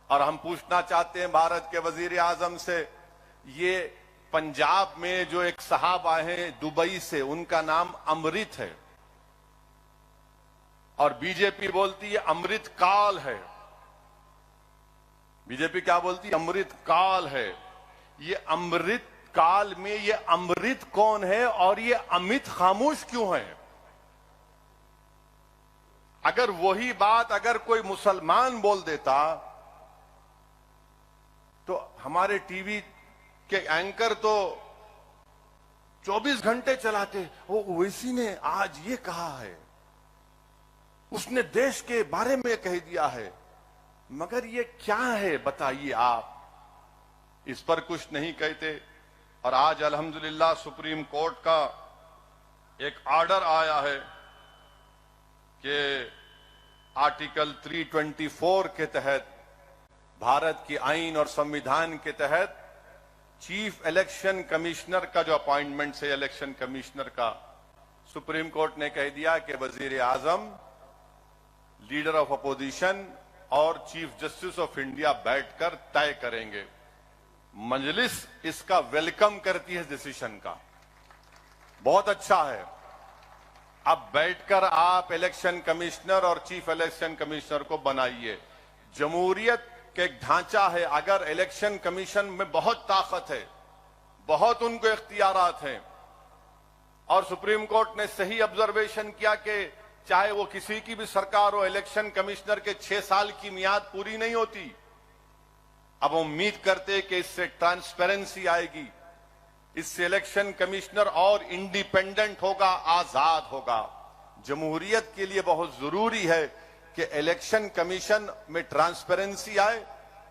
اور ہم پوچھنا چاہتے ہیں بھارت کے وزیر اعظم سے، یہ پنجاب میں جو ایک صاحب آئے ہیں دبئی سے، ان کا نام امرت ہے، اور بی جے پی بولتی ہے امرت کال ہے۔ بی جے پی کیا بولتی ہے؟ امرت کال ہے۔ یہ امرت کال میں یہ امرت کون ہے اور یہ امت خاموش کیوں ہے؟ اگر وہی بات اگر کوئی مسلمان بول دیتا تو ہمارے ٹی وی کے اینکر تو 24 گھنٹے چلاتے، وہ اویسی نے آج یہ کہا ہے، اس نے دیش کے بارے میں کہہ دیا ہے، مگر یہ کیا ہے بتائیے آپ؟ اس پر کچھ نہیں کہتے۔ اور آج الحمدللہ سپریم کورٹ کا ایک آرڈر آیا ہے کہ آرٹیکل 324 کے تحت، بھارت کی آئین اور سمویدھان کے تحت، چیف الیکشن کمشنر کا جو اپائنٹمنٹ ہے الیکشن کمشنر کا، سپریم کورٹ نے کہہ دیا کہ وزیر اعظم، لیڈر آف اپوزیشن اور چیف جسٹس آف انڈیا بیٹھ کر طے کریں گے۔ مجلس اس کا ویلکم کرتی ہے ڈیسیشن کا، بہت اچھا ہے۔ اب بیٹھ کر آپ الیکشن کمشنر اور چیف الیکشن کمشنر کو بنائیے۔ جمہوریت کا ایک ڈھانچہ ہے، اگر الیکشن کمیشن میں بہت طاقت ہے، بہت ان کو اختیارات ہیں، اور سپریم کورٹ نے صحیح آبزرویشن کیا کہ چاہے وہ کسی کی بھی سرکار ہو، الیکشن کمشنر کے 6 سال کی میعاد پوری نہیں ہوتی۔ اب امید کرتے کہ اس سے ٹرانسپیرنسی آئے گی، اس سے الیکشن کمشنر اور انڈیپینڈنٹ ہوگا، آزاد ہوگا۔ جمہوریت کے لیے بہت ضروری ہے کہ الیکشن کمیشن میں ٹرانسپیرنسی آئے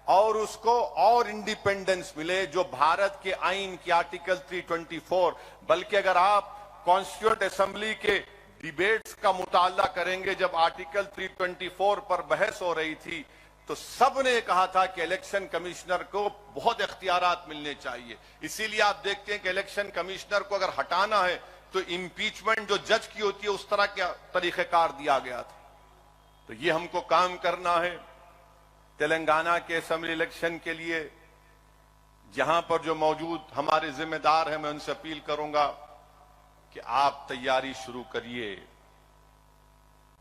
اور اس کو اور انڈیپینڈنس ملے، جو بھارت کے آئین کی آرٹیکل 324، بلکہ اگر آپ کانسٹیٹیوئنٹ اسمبلی کے ڈیبیٹس کا مطالعہ کریں گے، جب آرٹیکل 324 پر بحث ہو رہی تھی تو سب نے کہا تھا کہ الیکشن کمشنر کو بہت اختیارات ملنے چاہیے۔ اسی لیے آپ دیکھتے ہیں کہ الیکشن کمشنر کو اگر ہٹانا ہے تو امپیچمنٹ جو جج کی ہوتی ہے اس طرح کا طریقہ کار دیا گیا تھا۔ تو یہ ہم کو کام کرنا ہے۔ تلنگانہ کے اسمبلی الیکشن کے لیے جہاں پر جو موجود ہمارے ذمہ دار ہیں، میں ان سے اپیل کروں گا کہ آپ تیاری شروع کریے۔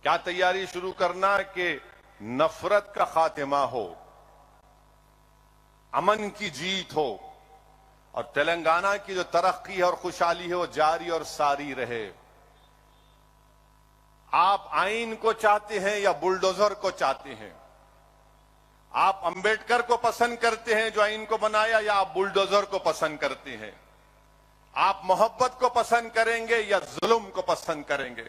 کیا تیاری شروع کرنا؟ کہ نفرت کا خاتمہ ہو، امن کی جیت ہو، اور تلنگانہ کی جو ترقی ہے اور خوشحالی ہے وہ جاری اور ساری رہے۔ آپ آئین کو چاہتے ہیں یا بلڈوزر کو چاہتے ہیں؟ آپ امبیڈکر کو پسند کرتے ہیں جو آئین کو بنایا، یا آپ بلڈوزر کو پسند کرتے ہیں؟ آپ محبت کو پسند کریں گے یا ظلم کو پسند کریں گے؟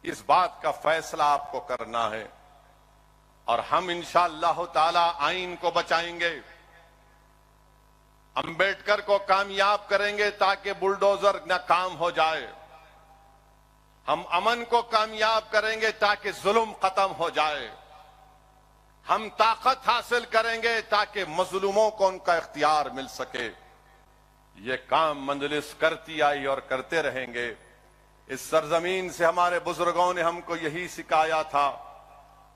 اس بات کا فیصلہ آپ کو کرنا ہے، اور ہم انشاءاللہ تعالی آئین کو بچائیں گے، امبیڈکر کو کامیاب کریں گے تاکہ بلڈوزر ناکام ہو جائے، ہم امن کو کامیاب کریں گے تاکہ ظلم ختم ہو جائے، ہم طاقت حاصل کریں گے تاکہ مظلوموں کو ان کا اختیار مل سکے۔ یہ کام مجلس کرتی آئی اور کرتے رہیں گے۔ اس سرزمین سے ہمارے بزرگوں نے ہم کو یہی سکھایا تھا،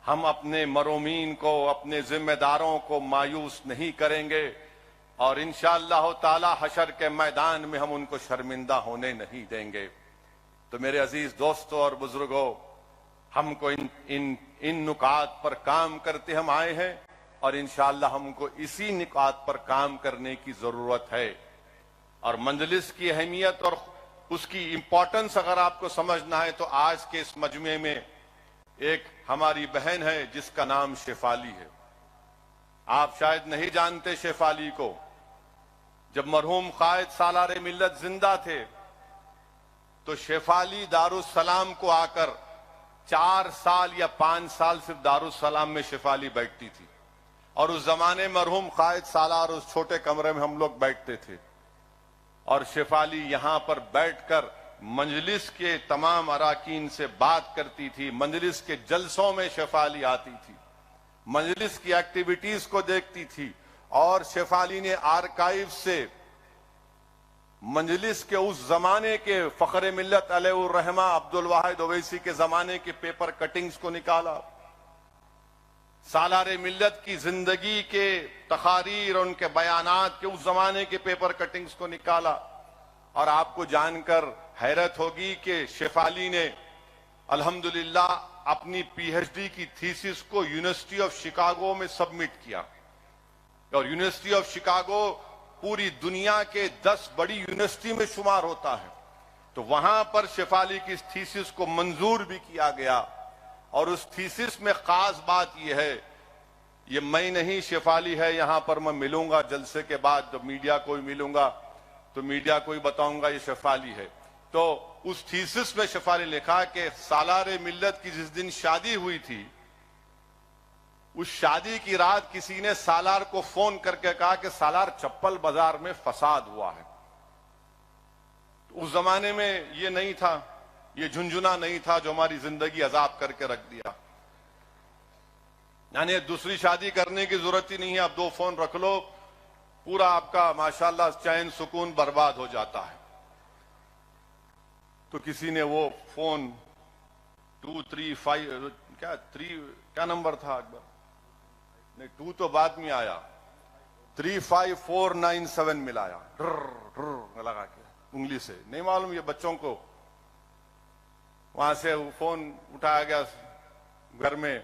ہم اپنے مرومین کو، اپنے ذمہ داروں کو مایوس نہیں کریں گے، اور انشاءاللہ تعالی حشر کے میدان میں ہم ان کو شرمندہ ہونے نہیں دیں گے۔ تو میرے عزیز دوستوں اور بزرگوں، ہم کو ان نکات پر کام کرتے ہم آئے ہیں، اور انشاءاللہ ہم کو اسی نکات پر کام کرنے کی ضرورت ہے۔ اور مجلس کی اہمیت اور اس کی امپورٹنس اگر آپ کو سمجھنا ہے تو آج کے اس مجمع میں ایک ہماری بہن ہے جس کا نام شیفالی ہے۔ آپ شاید نہیں جانتے شیفالی کو۔ جب مرحوم قائد سالار ملت زندہ تھے تو شیفالی دارالسلام کو آ کر 4 سال یا 5 سال صرف دارالسلام میں شیفالی بیٹھتی تھی، اور اس زمانے مرحوم قائد سالار اس چھوٹے کمرے میں ہم لوگ بیٹھتے تھے، اور شیفالی یہاں پر بیٹھ کر مجلس کے تمام اراکین سے بات کرتی تھی، مجلس کے جلسوں میں شیفالی آتی تھی، مجلس کی ایکٹیویٹیز کو دیکھتی تھی، اور شیفالی نے آرکائیو سے مجلس کے اس زمانے کے فخر ملت علیہ الرحمہ عبد الواحد اویسی کے زمانے کے پیپر کٹنگز کو نکالا، سالار ملت کی زندگی کے تقاریر اور ان کے بیانات کے اس زمانے کے پیپر کٹنگز کو نکالا، اور آپ کو جان کر حیرت ہوگی کہ شیفالی نے الحمدللہ اپنی پی ایچ ڈی کی تھیسس کو یونیورسٹی آف شکاگو میں سبمٹ کیا، اور یونیورسٹی آف شکاگو پوری دنیا کے 10 بڑی یونیورسٹی میں شمار ہوتا ہے، تو وہاں پر شیفالی کی اس تھیسس کو منظور بھی کیا گیا۔ اور اس تھیسس میں خاص بات یہ ہے، یہ میں نہیں، شیفالی ہے، یہاں پر میں ملوں گا جلسے کے بعد، جب میڈیا کو ہی ملوں گا تو میڈیا کو ہی بتاؤں گا یہ شیفالی ہے۔ تو اس تھیسس میں شیفالی نے لکھا کہ سالار ملت کی جس دن شادی ہوئی تھی، اس شادی کی رات کسی نے سالار کو فون کر کے کہا کہ سالار چپل بازار میں فساد ہوا ہے۔ اس زمانے میں یہ نہیں تھا، یہ جھنجھنا نہیں تھا جو ہماری زندگی عذاب کر کے رکھ دیا، یعنی دوسری شادی کرنے کی ضرورت ہی نہیں ہے، آپ 2 فون رکھ لو، پورا آپ کا ماشاءاللہ چین سکون برباد ہو جاتا ہے۔ تو کسی نے وہ فون 235 کیا نمبر تھا اکبر؟ نہیں، 2 تو بعد میں آیا، 35497 ملایا، لگا کے انگلی سے، نہیں معلوم یہ بچوں کو۔ وہاں سے فون اٹھایا گیا گھر میں،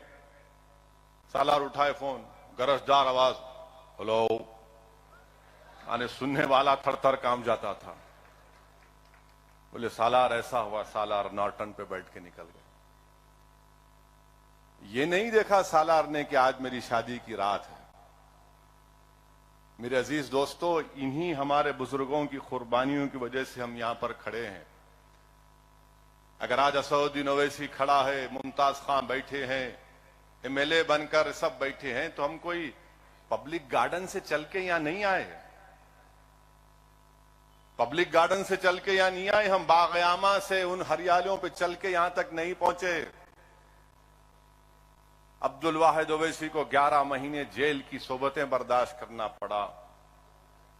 سالار اٹھائے فون، گرجدار آواز، ہلو، آنے سننے والا تھر تھر کام جاتا تھا۔ بولے سالار ایسا ہوا، سالار نارٹن پہ بیٹھ کے نکل گئے۔ یہ نہیں دیکھا سالار نے کہ آج میری شادی کی رات ہے۔ میرے عزیز دوستو، انہی ہمارے بزرگوں کی قربانیوں کی وجہ سے ہم یہاں پر کھڑے ہیں۔ اگر آج اسد الدین اویسی کھڑا ہے، ممتاز خان بیٹھے ہیں، ایم ایل اے بن کر سب بیٹھے ہیں، تو ہم کوئی پبلک گارڈن سے چل کے یہاں نہیں آئے، پبلک گارڈن سے چل کے یہاں نہیں آئے، ہم باغ یاما سے ان ہریالیوں پہ چل کے یہاں تک نہیں پہنچے۔ عبد الواحد اویسی کو 11 مہینے جیل کی صحبتیں برداشت کرنا پڑا،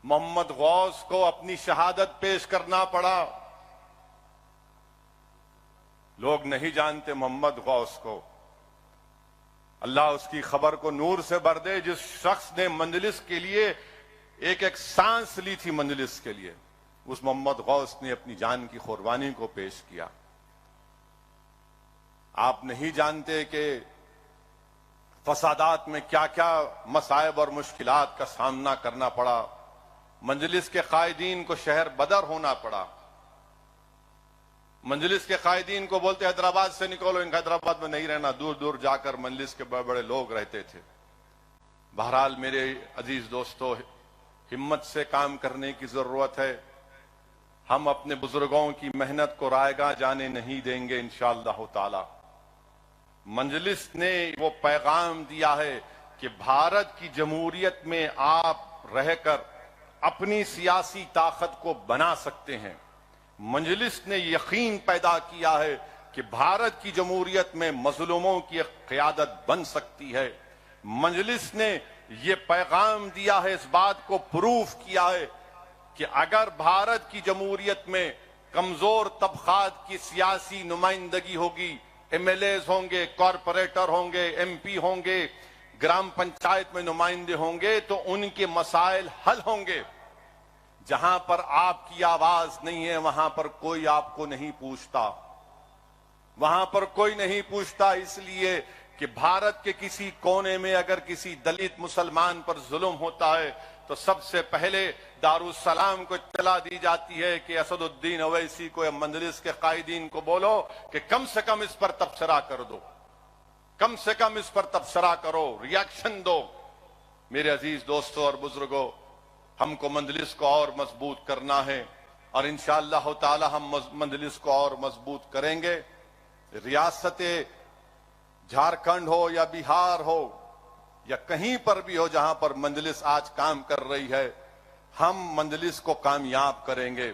محمد غوث کو اپنی شہادت پیش کرنا پڑا۔ لوگ نہیں جانتے محمد غوث کو، اللہ اس کی خبر کو نور سے بھر دے، جس شخص نے مجلس کے لیے ایک ایک سانس لی تھی، مجلس کے لیے، اس محمد غوث نے اپنی جان کی قربانی کو پیش کیا۔ آپ نہیں جانتے کہ فسادات میں کیا کیا مصائب اور مشکلات کا سامنا کرنا پڑا، مجلس کے قائدین کو شہر بدر ہونا پڑا، مجلس کے قائدین کو بولتے حیدرآباد سے نکلو، ان حیدرآباد میں نہیں رہنا، دور دور جا کر مجلس کے بڑے بڑے لوگ رہتے تھے۔ بہرحال میرے عزیز دوستو، ہمت سے کام کرنے کی ضرورت ہے، ہم اپنے بزرگوں کی محنت کو رائے گاہ جانے نہیں دیں گے انشاءاللہ تعالی۔ مجلس نے وہ پیغام دیا ہے کہ بھارت کی جمہوریت میں آپ رہ کر اپنی سیاسی طاقت کو بنا سکتے ہیں۔ مجلس نے یقین پیدا کیا ہے کہ بھارت کی جمہوریت میں مظلوموں کی ایک قیادت بن سکتی ہے۔ مجلس نے یہ پیغام دیا ہے، اس بات کو پروف کیا ہے کہ اگر بھارت کی جمہوریت میں کمزور طبقات کی سیاسی نمائندگی ہوگی، ایم ایل ایز ہوں گے، کارپوریٹر ہوں گے، ایم پی ہوں گے، گرام پنچایت میں نمائندے ہوں گے، تو ان کے مسائل حل ہوں گے۔ جہاں پر آپ کی آواز نہیں ہے وہاں پر کوئی آپ کو نہیں پوچھتا، وہاں پر کوئی نہیں پوچھتا، اس لیے کہ بھارت کے کسی کونے میں اگر کسی دلت مسلمان پر ظلم ہوتا ہے تو سب سے پہلے دارالسلام کو اطلاع دی جاتی ہے کہ اسد الدین اویسی کو یا مجلس کے قائدین کو بولو کہ کم سے کم اس پر تبصرہ کر دو، کم سے کم اس پر تبصرہ کرو، ریاکشن دو۔ میرے عزیز دوستوں اور بزرگوں، ہم کو مجلس کو اور مضبوط کرنا ہے، اور انشاءاللہ تعالی ہم مجلس کو اور مضبوط کریں گے۔ ریاست جھارکھنڈ ہو یا بہار ہو یا کہیں پر بھی ہو جہاں پر مجلس آج کام کر رہی ہے، ہم مجلس کو کامیاب کریں گے۔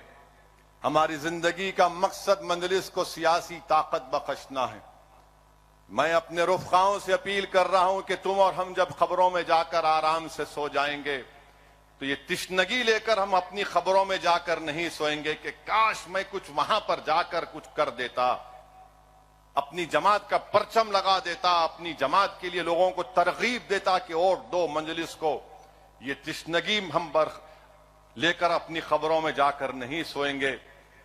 ہماری زندگی کا مقصد مجلس کو سیاسی طاقت بخشنا ہے۔ میں اپنے رفقاؤں سے اپیل کر رہا ہوں کہ تم اور ہم جب خبروں میں جا کر آرام سے سو جائیں گے تو یہ تشنگی لے کر ہم اپنی خبروں میں جا کر نہیں سوئیں گے کہ کاش میں کچھ وہاں پر جا کر کچھ کر دیتا۔ اپنی جماعت کا پرچم لگا دیتا، اپنی جماعت کے لیے لوگوں کو ترغیب دیتا کہ اور دو مجلس کو، یہ تشنگی ہم لے کر اپنی خبروں میں جا کر نہیں سوئیں گے۔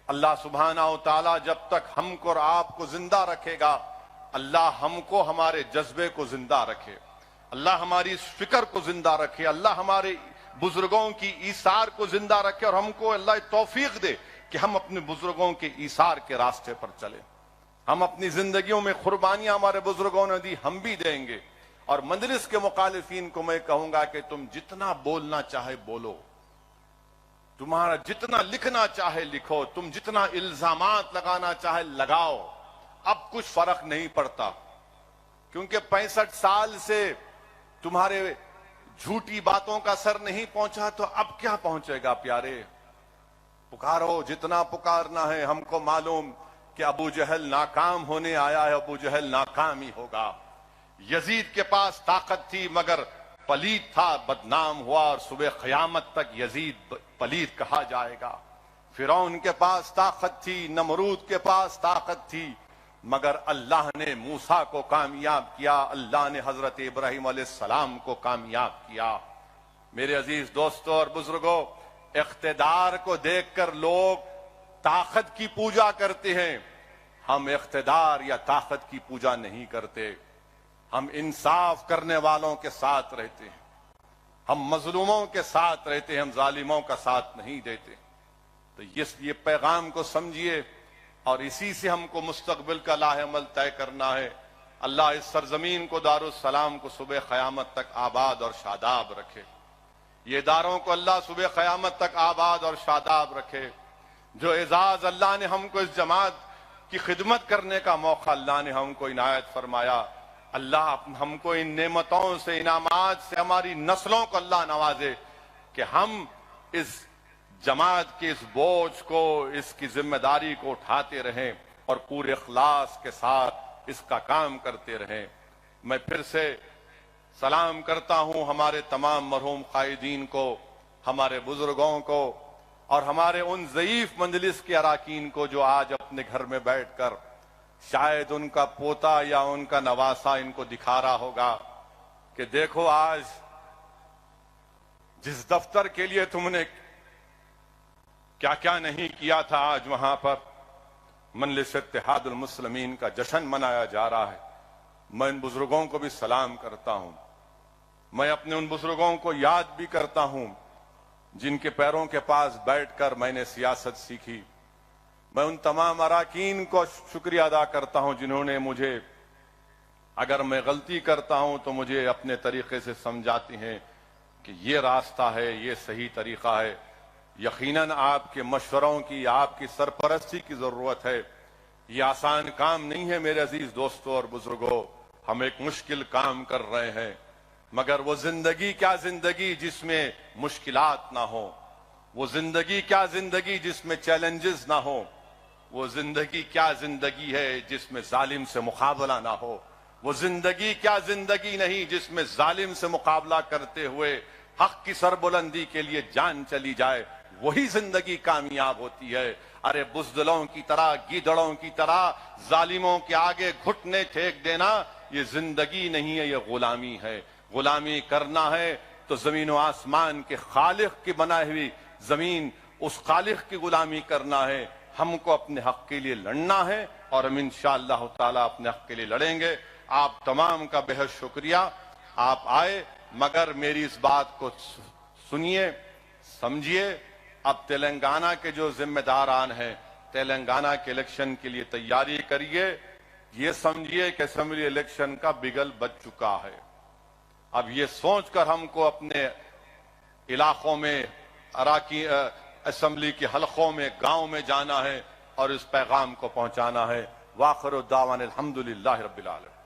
اللہ سبحانہ و تعالی جب تک ہم کو اور آپ کو زندہ رکھے گا، اللہ ہم کو ہمارے جذبے کو زندہ رکھے، اللہ ہماری اس فکر کو زندہ رکھے، اللہ ہمارے بزرگوں کی ایثار کو زندہ رکھے، اور ہم کو اللہ توفیق دے کہ ہم اپنے بزرگوں کے ایثار کے راستے پر چلیں۔ ہم اپنی زندگیوں میں قربانیاں ہمارے بزرگوں نے دی، ہم بھی دیں گے۔ اور مجلس کے مخالفین کو میں کہوں گا کہ تم جتنا بولنا چاہے بولو، تمہارا جتنا لکھنا چاہے لکھو، تم جتنا الزامات لگانا چاہے لگاؤ، اب کچھ فرق نہیں پڑتا، کیونکہ 65 سال سے تمہارے جھوٹی باتوں کا سر نہیں پہنچا تو اب کیا پہنچے گا پیارے؟ پکارو جتنا پکارنا ہے۔ ہم کو معلوم کہ ابو جہل ناکام ہونے آیا ہے، ابو جہل ناکام ہی ہوگا۔ یزید کے پاس طاقت تھی مگر پلید تھا، بدنام ہوا، اور صبح قیامت تک یزید پلید کہا جائے گا۔ فرعون کے پاس طاقت تھی، نمرود کے پاس طاقت تھی، مگر اللہ نے موسیٰ کو کامیاب کیا، اللہ نے حضرت ابراہیم علیہ السلام کو کامیاب کیا۔ میرے عزیز دوستوں اور بزرگوں، اقتدار کو دیکھ کر لوگ طاقت کی پوجا کرتے ہیں، ہم اقتدار یا طاقت کی پوجا نہیں کرتے، ہم انصاف کرنے والوں کے ساتھ رہتے ہیں، ہم مظلوموں کے ساتھ رہتے ہیں، ہم ظالموں کا ساتھ نہیں دیتے۔ تو یہ پیغام کو سمجھیے، اور اسی سے ہم کو مستقبل کا لاہ عمل طے کرنا ہے۔ اللہ اس سرزمین کو دارالسلام کو صبح قیامت تک آباد اور شاداب رکھے، یہ اداروں کو اللہ صبح قیامت تک آباد اور شاداب رکھے۔ جو اعزاز اللہ نے ہم کو اس جماعت کی خدمت کرنے کا موقع اللہ نے ہم کو عنایت فرمایا، اللہ ہم کو ان نعمتوں سے، انعامات سے ہماری نسلوں کو اللہ نوازے کہ ہم اس جماعت کے اس بوجھ کو، اس کی ذمہ داری کو اٹھاتے رہیں اور پورے اخلاص کے ساتھ اس کا کام کرتے رہیں۔ میں پھر سے سلام کرتا ہوں ہمارے تمام مرحوم قائدین کو، ہمارے بزرگوں کو، اور ہمارے ان ضعیف مجلس کے اراکین کو جو آج اپنے گھر میں بیٹھ کر شاید ان کا پوتا یا ان کا نواسا ان کو دکھا رہا ہوگا کہ دیکھو آج جس دفتر کے لیے تم نے کیا کیا نہیں کیا تھا، آج وہاں پر مجلس اتحاد المسلمین کا جشن منایا جا رہا ہے۔ میں ان بزرگوں کو بھی سلام کرتا ہوں، میں اپنے ان بزرگوں کو یاد بھی کرتا ہوں جن کے پیروں کے پاس بیٹھ کر میں نے سیاست سیکھی۔ میں ان تمام اراکین کو شکریہ ادا کرتا ہوں جنہوں نے مجھے، اگر میں غلطی کرتا ہوں تو مجھے اپنے طریقے سے سمجھاتی ہیں کہ یہ راستہ ہے، یہ صحیح طریقہ ہے۔ یقیناً آپ کے مشوروں کی، آپ کی سرپرستی کی ضرورت ہے۔ یہ آسان کام نہیں ہے میرے عزیز دوستوں اور بزرگوں، ہم ایک مشکل کام کر رہے ہیں، مگر وہ زندگی کیا زندگی جس میں مشکلات نہ ہوں، وہ زندگی کیا زندگی جس میں چیلنجز نہ ہوں، وہ زندگی کیا زندگی ہے جس میں ظالم سے مقابلہ نہ ہو، وہ زندگی کیا زندگی نہیں جس میں ظالم سے مقابلہ کرتے ہوئے حق کی سربلندی کے لیے جان چلی جائے، وہی زندگی کامیاب ہوتی ہے۔ ارے بزدلوں کی طرح، گیدڑوں کی طرح ظالموں کے آگے گھٹنے ٹھیک دینا یہ زندگی نہیں ہے، یہ غلامی ہے۔ غلامی کرنا ہے تو زمین و آسمان کے خالق کی بنائی ہوئی زمین، اس خالق کی غلامی کرنا ہے۔ ہم کو اپنے حق کے لیے لڑنا ہے اور ہم انشاءاللہ تعالی اپنے حق کے لیے لڑیں گے۔ آپ تمام کا بہت شکریہ، آپ آئے، مگر میری اس بات کو سنیے، سمجھیے۔ اب تلنگانہ کے جو ذمہ داران ہیں، تلنگانہ کے الیکشن کے لیے تیاری کریے۔ یہ سمجھیے کہ اسمبلی الیکشن کا بگل بج چکا ہے۔ اب یہ سوچ کر ہم کو اپنے علاقوں میں، اسمبلی کے حلقوں میں، گاؤں میں جانا ہے اور اس پیغام کو پہنچانا ہے۔ وآخر دعوانا الحمدللہ رب العالمین۔